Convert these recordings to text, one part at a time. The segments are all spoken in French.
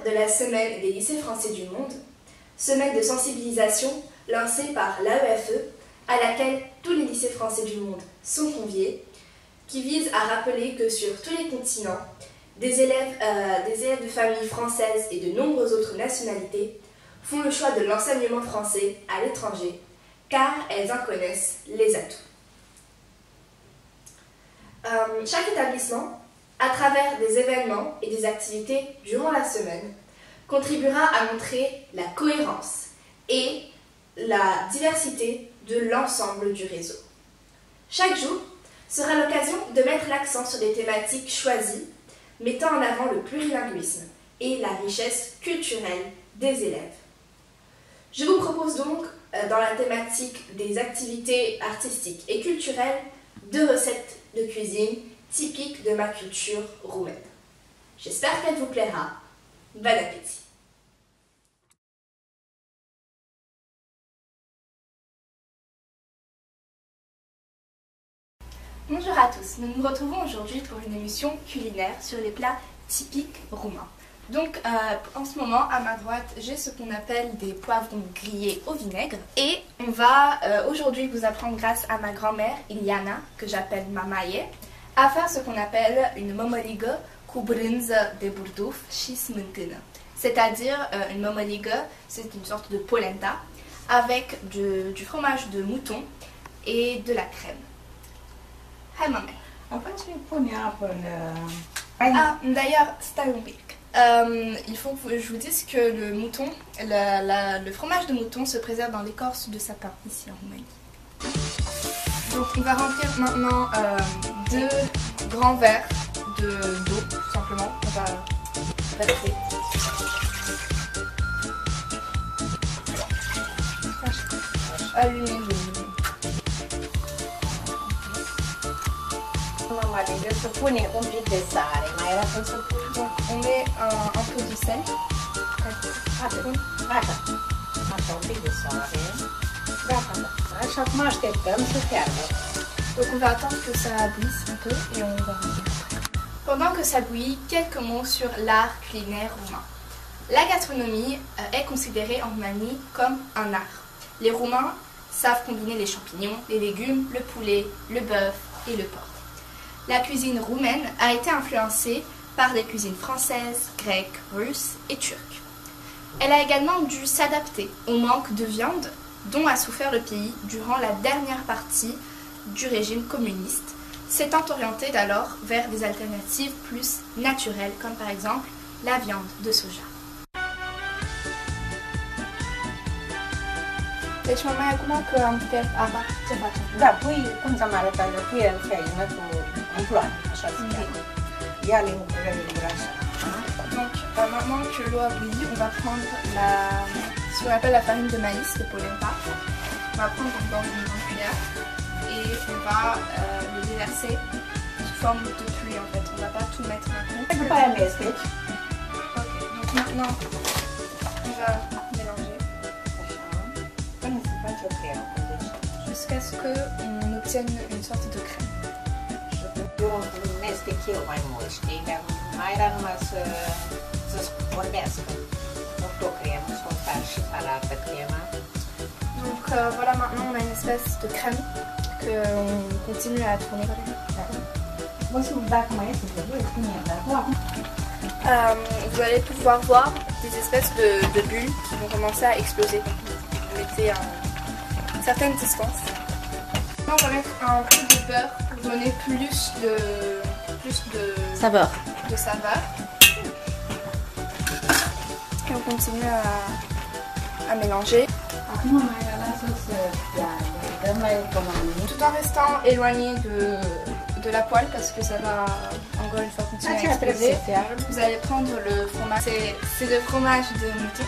de la Semaine des lycées français du monde, semaine de sensibilisation lancée par l'AEFE, à laquelle tous les lycées français du monde sont conviés, qui vise à rappeler que sur tous les continents, des élèves de familles françaises et de nombreuses autres nationalités font le choix de l'enseignement français à l'étranger, car elles en connaissent les atouts. Chaque établissement, à travers des événements et des activités durant la semaine, contribuera à montrer la cohérence et la diversité de l'ensemble du réseau. Chaque jour sera l'occasion de mettre l'accent sur des thématiques choisies, mettant en avant le plurilinguisme et la richesse culturelle des élèves. Je vous propose donc, dans la thématique des activités artistiques et culturelles, 2 recettes de cuisine typiques de ma culture roumaine. J'espère qu'elle vous plaira. Bon appétit! Bonjour à tous, nous nous retrouvons aujourd'hui pour une émission culinaire sur les plats typiques roumains. Donc en ce moment, à ma droite, j'ai ce qu'on appelle des poivrons grillés au vinaigre. Et on va aujourd'hui vous apprendre, grâce à ma grand-mère, Iliana, que j'appelle Mamaie, à faire ce qu'on appelle une momoligă cu brânză de burduf și smântână. C'est-à-dire une momoligă, c'est une sorte de polenta avec du fromage de mouton et de la crème. Hai, mame. Ah, d'ailleurs, stai un pic. Il faut que je vous dise que le mouton, le fromage de mouton se préserve dans l'écorce de sapin, ici en Roumanie. Donc on va remplir maintenant 2 grands verres d'eau, tout simplement. On va verser. Allumez. Să pune un pic de sare, mai era când să pune. Donc on met un peu de sel. Gata. Așa, un pic de sare. Gata. Așa, acum așteptăm să fiarbă. Donc on va attendre que ça bouillisse un peu et on va revenir après. Pendant que ça bouillit, quelques mots sur l'art culinaire roumain. La gastronomie est considérée en Roumanie comme un art. Les Roumains savent combiner les champignons, les légumes, le poulet, le bœuf et le porc. La cuisine roumaine a été influencée par les cuisines françaises, grecques, russes et turques. Elle a également dû s'adapter au manque de viande dont a souffert le pays durant la dernière partie du régime communiste, s'étant orientée d'alors vers des alternatives plus naturelles, comme par exemple la viande de soja. Deci, mama, acum că am fiert apa, ce facem? Da, pui, cum ți-am arătat, pui în făină cu în floare, așa se cheamă. Ia limbură așa. Donc, maintenant que l'eau a bouilli, on va prendre ce qu'on appelle la farine de maïs, le polenta. On va prendre dans une grande cuillère et on va le déverser sous forme de pluie en fait. On ne va pas tout mettre d'un coup. După aia amesteci. Ok, donc maintenant on va mélanger. Până se face o cremă. Jusqu'à ce qu'on obtienne une sorte de crème. Eu mestec eu mai mult, știi? Mai era numai să vorbească. Fac o cremă, să o fac și salată crema. Donc voilà, maintenant on a une espèce de crème qu'on continue à tourner. Vous allez pouvoir voir des espèces de bulles qui vont commencer à exploser. Vous mettez à une certaine distance. Maintenant on va mettre un peu de beurre pour donner plus de saveur. Et on continue à mélanger. Tout en restant éloigné de la poêle parce que ça va encore une fois continuer à exploser. Vous allez prendre le fromage, c'est le fromage de mouton.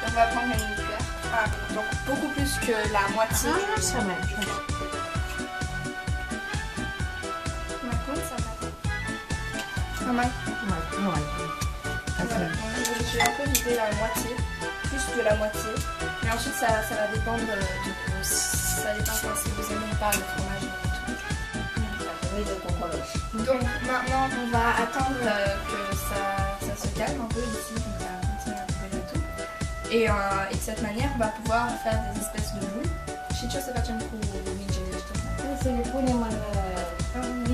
On va prendre une cuillère, donc beaucoup plus que la moitié. Ça marche. Voilà, je vais un peu vider la moitié, plus de la moitié, mais ensuite ça va dépendre ça dépend si vous aimez pas le fromage. pui de ton coloche. Donc maintenant on va attendre que ça se calme un peu ici, donc ça va continuer à bouger et tout. Et de cette manière on va pouvoir faire des espèces de boules. Și ce o să facem cu mingile ăștia? Să le punem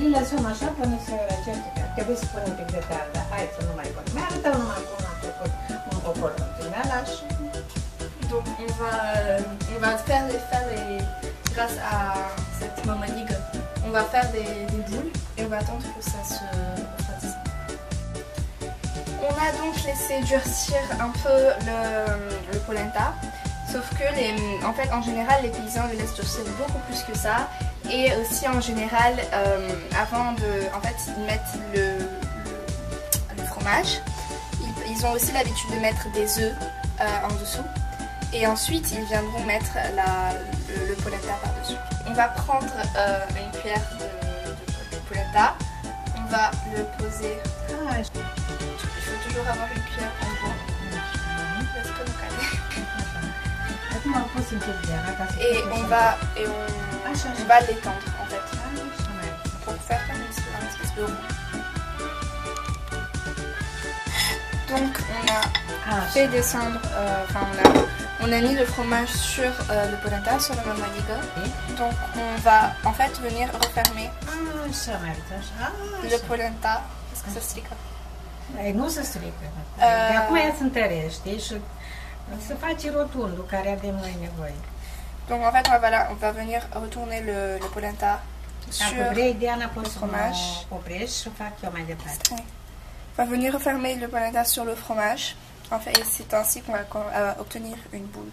îi lăsăm așa până să certifică. Trebuie să punem un pic de tare, dar hai să nu mai punem. Mi arătăm numai cum am făcut un popor optimal și... Donc on va faire grâce à cette mamaligue, on va faire des boules et on va attendre que ça se refroidisse. On a donc laissé durcir un peu le polenta, sauf que en général les paysans le laissent durcir beaucoup plus que ça, et aussi en général avant de, ils mettent le fromage. Ils ont aussi l'habitude de mettre des œufs en dessous. Et ensuite, ils viendront mettre le polenta par-dessus. On va prendre une cuillère de polenta. On va le poser. Il faut toujours avoir une cuillère en bois. Et on va l'étendre en fait. Pour faire comme une espèce de rond. Donc on a fait descendre, on a mis le fromage sur le polenta, sur la mamaliga. Donc on va en fait venir refermer le polenta. Est-ce que ça se strică? Nu se strică. De acum ea se întărește și se face rotundul care avem noi nevoie. Donc en fait on va venir retourner le polenta sur le fromage. On va venir refermer le polenta sur le fromage. En fait, c'est ainsi qu'on va obtenir une boule.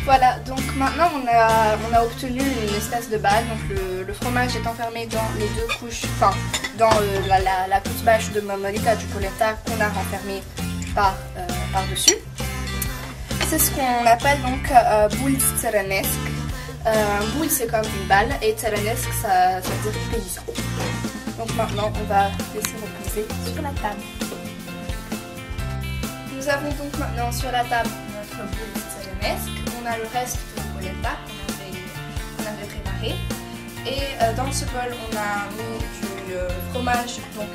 Voilà, donc maintenant on a obtenu une espèce de balle. Donc le fromage est enfermé dans les deux couches, enfin dans la couche bâche de mamaliga du polenta qu'on a renfermé par-dessus. C'est ce qu'on appelle donc boule țărănesc. Boule c'est comme une balle et țărănesc ça veut dire paysan. Donc maintenant on va laisser reposer sur la table. Nous avons donc maintenant sur la table notre boule țărănesc. On a le reste de polenta qu'on avait préparé. Et dans ce bol on a mis du fromage, donc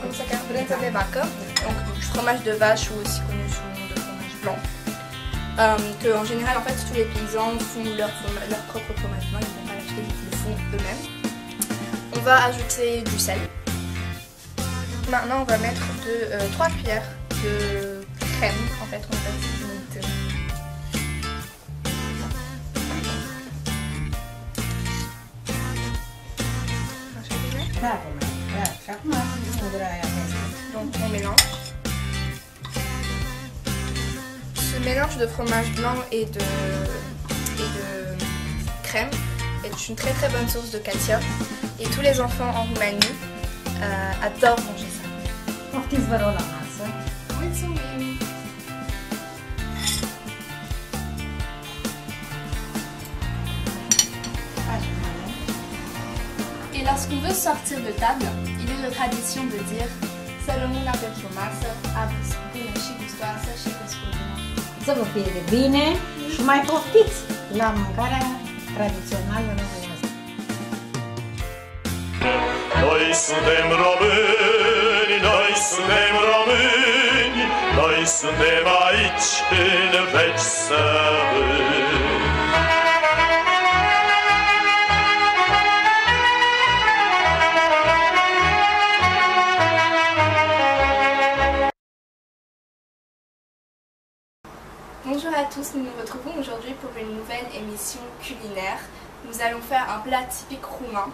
comme ça carbonato de vaca, donc du fromage de vache ou aussi connu sous le nom de fromage blanc. Que en général en fait tous les paysans font leur propre fromage blanc, ils ne vont pas l'acheter, ils le font eux-mêmes. On va ajouter du sel. Maintenant on va mettre 3 cuillères de crème, en fait on va mettre donc on mélange. Ce mélange de fromage blanc et de crème est une très très bonne source de calcium et tous les enfants en Roumanie adorent manger ça. Poftiți vă rog la masă. Mulțumim! Et lorsqu'on veut sortir de table, il est de tradition de dire Salomona pentru masă, aveți bună și gustoasă și gospodină. Să vă fie de bine și mai poftiți la mâncarea tradițională românească. Noi suntem români, noi suntem români, noi suntem aici în veci să rămâni. Bonjour à tous, nous nous retrouvons aujourd'hui pour une nouvelle émission culinaire. Nous allons faire un plat typique roumain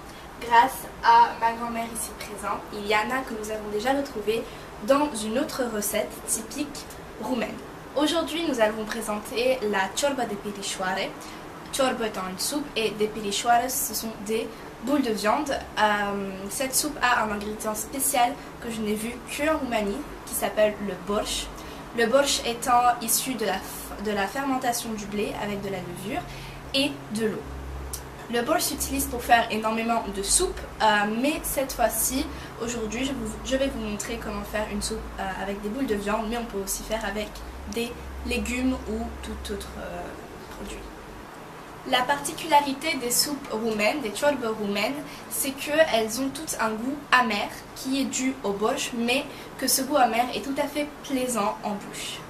grâce à ma grand-mère ici présente, Iliana, que nous avons déjà retrouvée dans une autre recette typique roumaine. Aujourd'hui, nous allons présenter la ciorba de pirișoare. Ciorba étant une soupe et des pirișoare, ce sont des boules de viande. Cette soupe a un ingrédient spécial que je n'ai vu qu'en Roumanie, qui s'appelle le borș. Le borș étant issu de la fermentation du blé avec de la levure et de l'eau. Le borș s'utilise pour faire énormément de soupe, mais cette fois-ci, aujourd'hui, je vais vous montrer comment faire une soupe avec des boules de viande, mais on peut aussi faire avec des légumes ou tout autre produit. La particularité des soupes roumaines, des ciorbă roumaines, c'est qu'elles ont toutes un goût amer qui est dû au boche, mais que ce goût amer est tout à fait plaisant en bouche.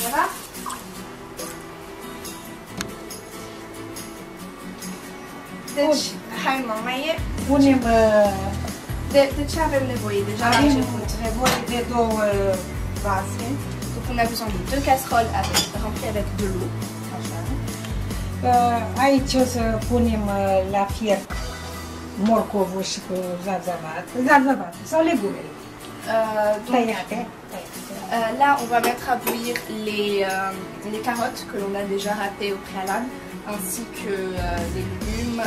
Voilà. Deci, hai mamaie. Punem, De ce avem nevoie deja la avem început? nevoie de 2 vase, Donc on a besoin de 2 casseroles remplies avec de l'eau. așa. Aici o să punem la fier morcovul și cu zarzavat sau legumele Donc, tăiate. là, on va mettre à bouillir les carottes que l'on a déjà râpées au préalable, ainsi que les légumes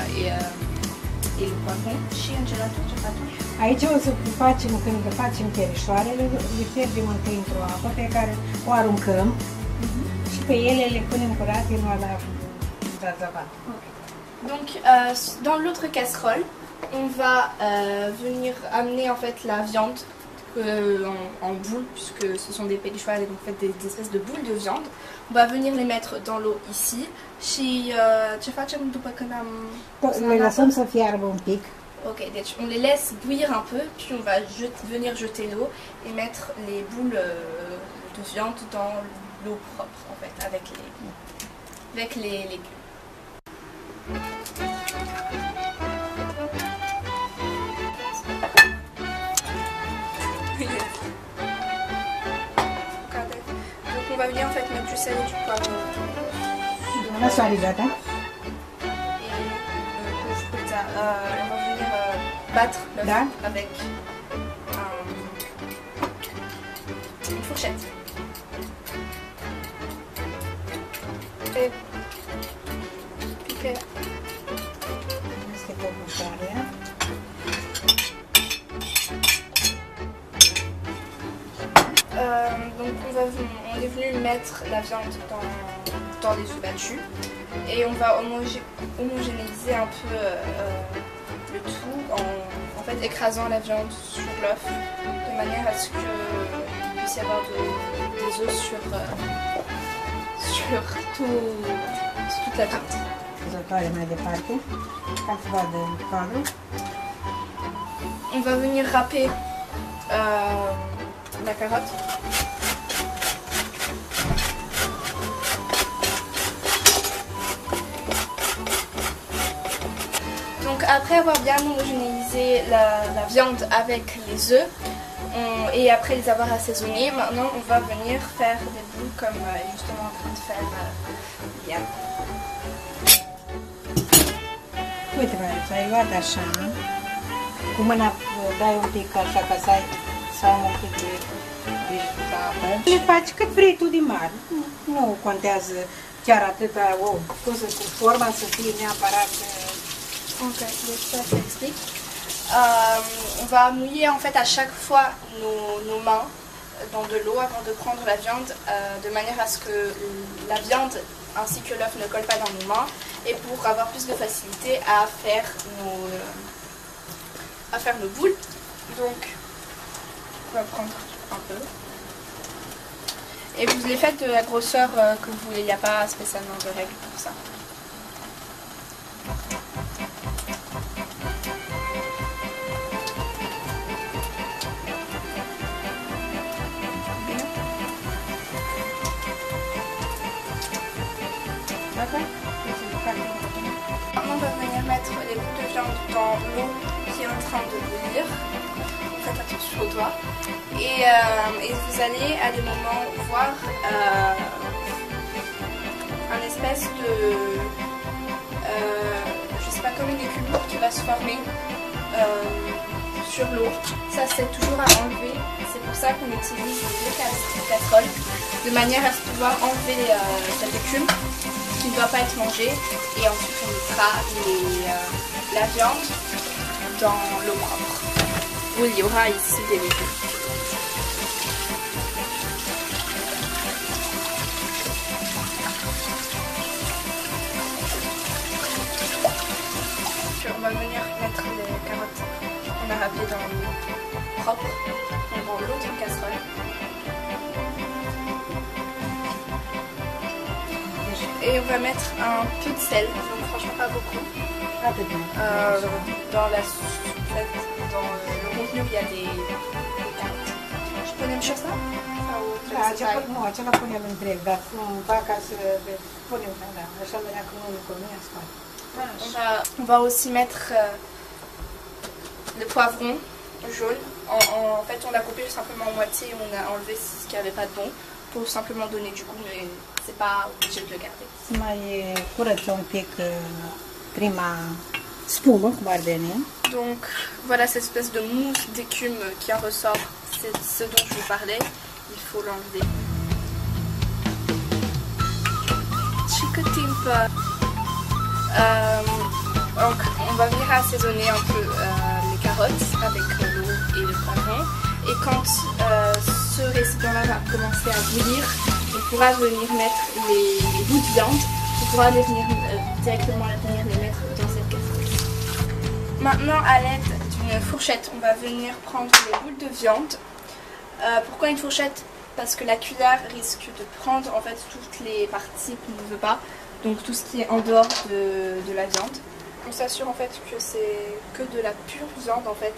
et le poivron. Și în gelatul, ce faci? Aici o să facem, când facem perișoarele, le fiergem întâi într-o apă pe care o aruncăm și pe ele le punem curate în la zarzavat. Donc, dans l'autre casserole, on va venir amener en fait la viande en boules, puisque ce sont des pelișoare, donc en fait des espèces de boules de viande. On va venir les mettre dans l'eau ici. Și ce facem după când am... Le lăsăm să fiarbă un pic. Ok, deci on les laisse bouillir un peu, puis on va venir jeter l'eau et mettre les boules de viande dans l'eau propre, en fait, avec les légumes. Donc on va venir en fait mettre du sel et du poivre. La soare gata. On va venir battre l'œuf Da. avec une fourchette. Et piper. Este căbușarea. Donc on est venu mettre la viande dans les œufs battus et on va homogénéiser un peu le tout en fait écrasant la viande sur l'œuf de manière à ce qu'il puisse y avoir des œufs sur toute la viande. Zătoare mai departe, ca să vadă cadrul. On va venir râper la carotte. Donc après avoir bien homogénéisé la viande avec les œufs et après les avoir assaisonnés, maintenant on va venir faire des boules comme est justement en train de faire Liane. Uite, mai ai luat așa, cu mâna dai un pic așa ca să ai un pic de apă. Le faci cât vrei tu de mare. Nu contează chiar atâta, cu forma să fie neapărat. Ok, donc ça s'explique. On va mouiller en fait à chaque fois nos mains dans de l'eau avant de prendre la viande de manière à ce que la viande ainsi que l'œuf ne colle pas dans nos mains et pour avoir plus de facilité à faire nos boules. Donc on va prendre un peu. Et vous les faites de la grosseur que vous voulez, il n'y a pas spécialement de règles pour ça. Maintenant, on va venir mettre les boules de viande dans l'eau qui est en train de bouillir. Faites attention aux doigts. Et vous allez à des moments voir un espèce de... je sais pas, comme une écume qui va se former sur l'eau. Ça, c'est toujours à enlever. C'est pour ça qu'on utilise les casseroles, de manière à pouvoir enlever cette écume qui ne doit pas être mangée. Et ensuite, on mettra la viande dans l'eau propre, où il y aura ici des légumes. On va venir mettre les carottes qu'on a râpées dans l'eau. propre. On prend l'autre casserole. Et on va mettre un peu de sel, donc franchement pas beaucoup. Dans la soupe, dans le contenu où il y a des carottes. Je peux même sur ça? Acela punem întreg, dar nu fac ca să punem, da, așa dacă nu îl comiați, On va aussi mettre le poivron jaune. En fait, on l'a coupé simplement en moitié et on a enlevé ce qui n'avait pas de bon pour simplement donner du goût, mais c'est pas obligé de le garder. să mai curăță un pic prima spumă, cum ar veni. Donc voilà cette espèce de mousse d'écume qui en ressort, c'est ce dont je vous parlais, il faut l'enlever. Donc on va venir assaisonner un peu les carottes avec l'eau et le poivron. Et quand ce récipient-là va commencer à bouillir, on pourra venir mettre les bouts de viande. On pourra les venir directement venir les mettre dans cette casserole. Maintenant, à l'aide d'une fourchette, on va venir prendre les boules de viande. Pourquoi une fourchette? Parce que la cuillère risque de prendre en fait toutes les parties qu'on ne veut pas, donc tout ce qui est en dehors de la viande. On s'assure en fait que c'est que de la pure viande en fait.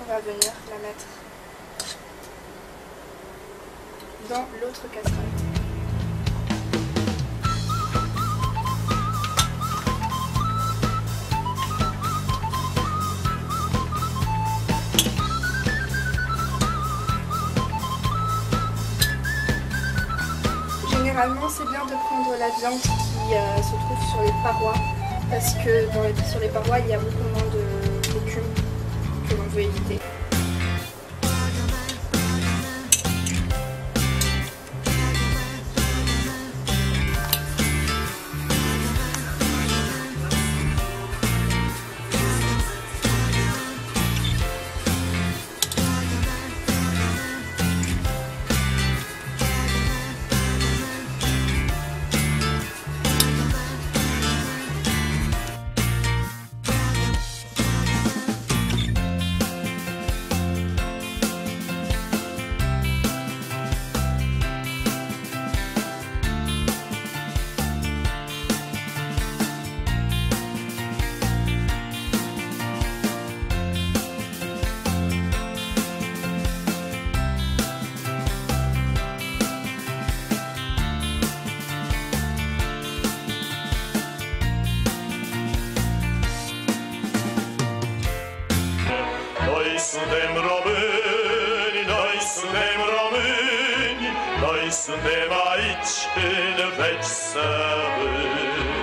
On va venir la mettre dans l'autre casserole. Généralement, c'est bien de prendre la viande qui se trouve sur les parois parce que sur les parois, il y a beaucoup moins d'écume que l'on veut éviter. Suntem români, noi suntem români, noi suntem aici în veci să rămâni.